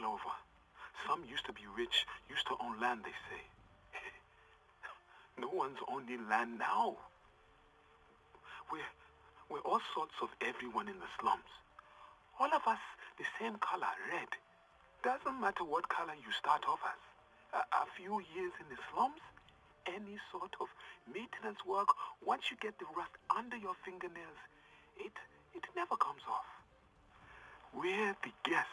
all over. Some used to be rich, used to own land, they say. No one's owning land now. We're all sorts of everyone in the slums. All of us the same color, red. Doesn't matter what color you start off as. A few years in the slums, any sort of maintenance work, once you get the rust under your fingernails, it never comes off. We're the guests.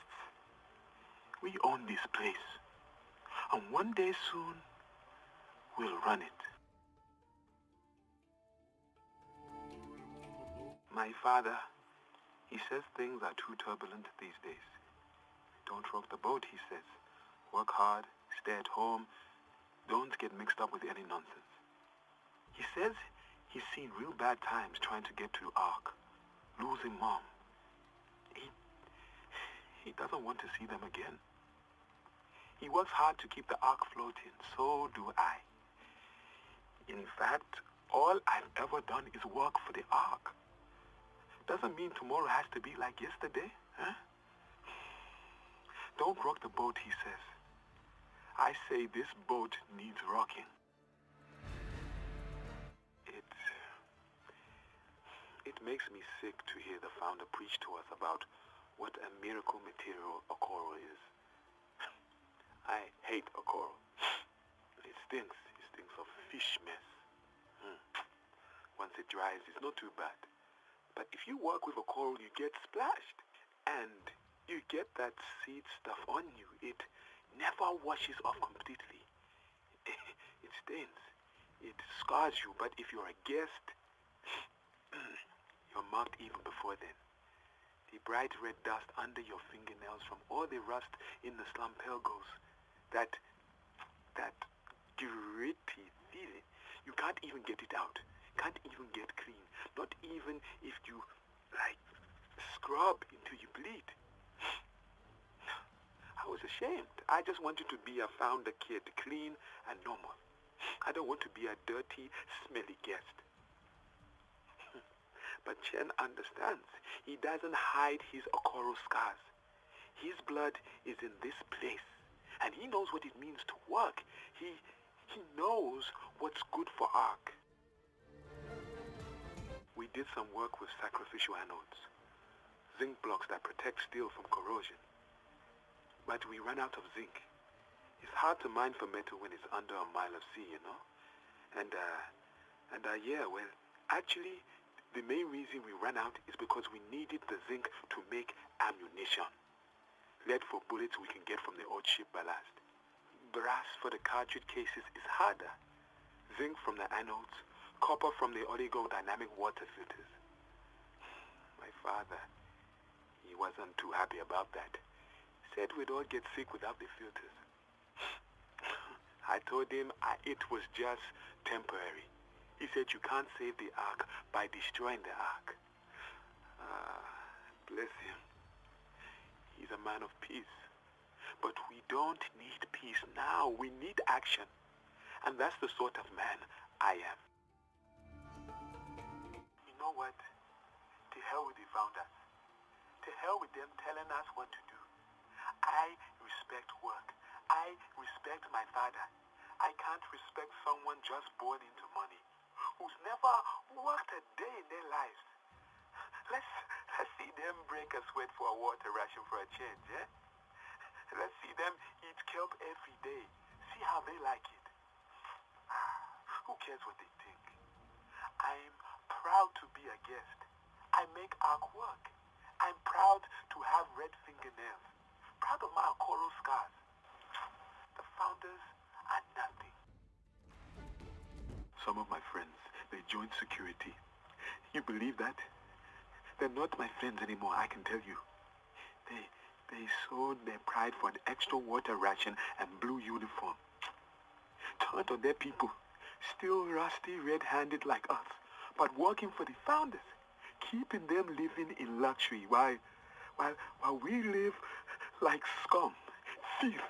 We own this place. And one day soon, we'll run it. My father, he says things are too turbulent these days. Don't rock the boat, he says. Work hard, stay at home, don't get mixed up with any nonsense. He says he's seen real bad times trying to get to Ark, losing Mom. He doesn't want to see them again. He works hard to keep the Ark floating, so do I. In fact, all I've ever done is work for the Ark. Doesn't mean tomorrow has to be like yesterday, huh? Don't rock the boat, he says. I say this boat needs rocking. It makes me sick to hear the founder preach to us about what a miracle material a coral is. I hate a coral. It stinks. It stinks of fish mess. Once it dries, it's not too bad. But if you work with a coral, you get splashed. And you get that seed stuff on you. It never washes off completely. It stains. It scars you. But if you're a guest, you're marked even before then. The bright red dust under your fingernails from all the rust in the slum pelgos. That gritty feeling. You can't even get it out. Can't even get clean. Not even if you, scrub until you bleed. I was ashamed. I just wanted to be a founder kid, clean and normal. I don't want to be a dirty, smelly guest. But Chen understands. He doesn't hide his Okoro scars. His blood is in this place. And he knows what it means to work. He knows what's good for Ark. We did some work with sacrificial anodes. Zinc blocks that protect steel from corrosion. But we ran out of zinc. It's hard to mine for metal when it's under a mile of sea, you know? Actually, the main reason we ran out is because we needed the zinc to make ammunition. Lead for bullets we can get from the old ship ballast. Brass for the cartridge cases is harder. Zinc from the anodes, copper from the oligodynamic water filters. My father, he wasn't too happy about that. Said we'd all get sick without the filters. I told him it was just temporary. He said you can't save the Ark by destroying the Ark. Bless him. He's a man of peace. But we don't need peace now. We need action. And that's the sort of man I am. You know what? To hell with the founders. To hell with them telling us what to do. I respect work. I respect my father. I can't respect someone just born into money, who's never worked a day in their lives. Let's see them break a sweat for a water ration for a change, eh? Let's see them eat kelp every day. See how they like it. Who cares what they think? I'm proud to be a guest. I make Ark work. I'm proud to have red fingernails. Proud of my coral scars. The founders are nothing. Some of my friends, they joined security. You believe that? They're not my friends anymore, I can tell you. They sold their pride for an extra water ration and blue uniform. Turned on their people, still rusty, red-handed like us, but working for the founders, keeping them living in luxury while we live like scum, thief.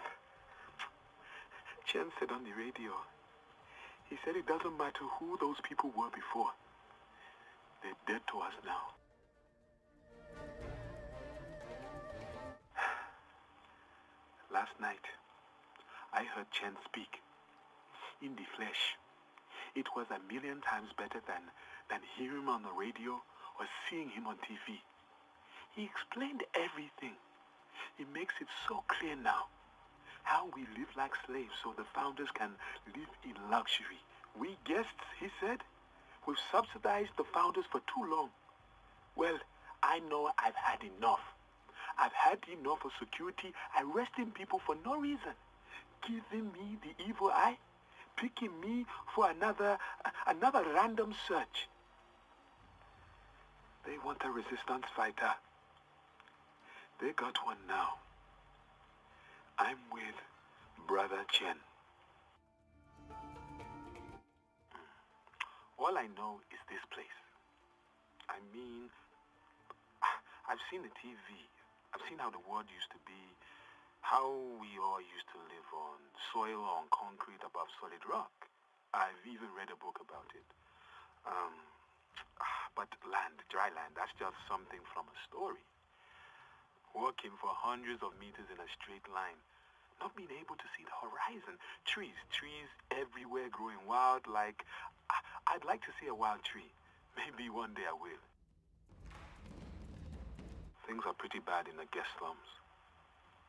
Chen said on the radio, he said it doesn't matter who those people were before. They're dead to us now. last night, I heard Chen speak in the flesh. It was a million times better than hearing him on the radio or seeing him on TV. He explained everything. He makes it so clear now. How we live like slaves so the founders can live in luxury. We guests, he said, we've subsidized the founders for too long. Well, I know I've had enough. I've had enough of security arresting people for no reason, giving me the evil eye, picking me for another random search. They want a resistance fighter. They got one now. I'm with Brother Chen. All I know is this place. I mean, I've seen the TV. I've seen how the world used to be, how we all used to live on soil, on concrete, above solid rock. I've even read a book about it. But land, dry land, that's just something from a story. Walking for hundreds of meters in a straight line, not being able to see the horizon. Trees everywhere growing wild like... I'd like to see a wild tree. Maybe one day I will. Things are pretty bad in the guest slums.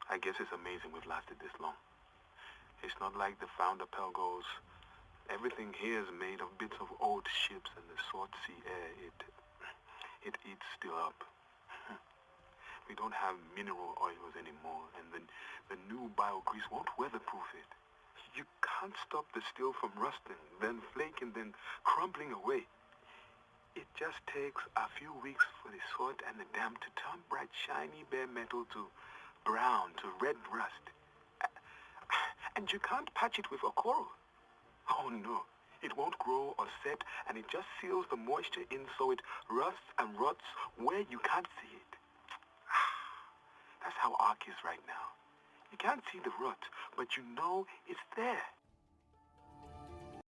I guess it's amazing we've lasted this long. It's not like the founder Pelgos. Everything here is made of bits of old ships, and the salt sea air, it eats still up. We don't have mineral oils anymore, and the new biogrease won't weatherproof it. You can't stop the steel from rusting, then flaking, then crumbling away. It just takes a few weeks for the salt and the dam to turn bright, shiny bare metal to brown, to red rust. And you can't patch it with a coral. Oh no, it won't grow or set, and it just seals the moisture in so it rusts and rots where you can't see it. That's how Ark is right now. You can't see the rot, but you know it's there.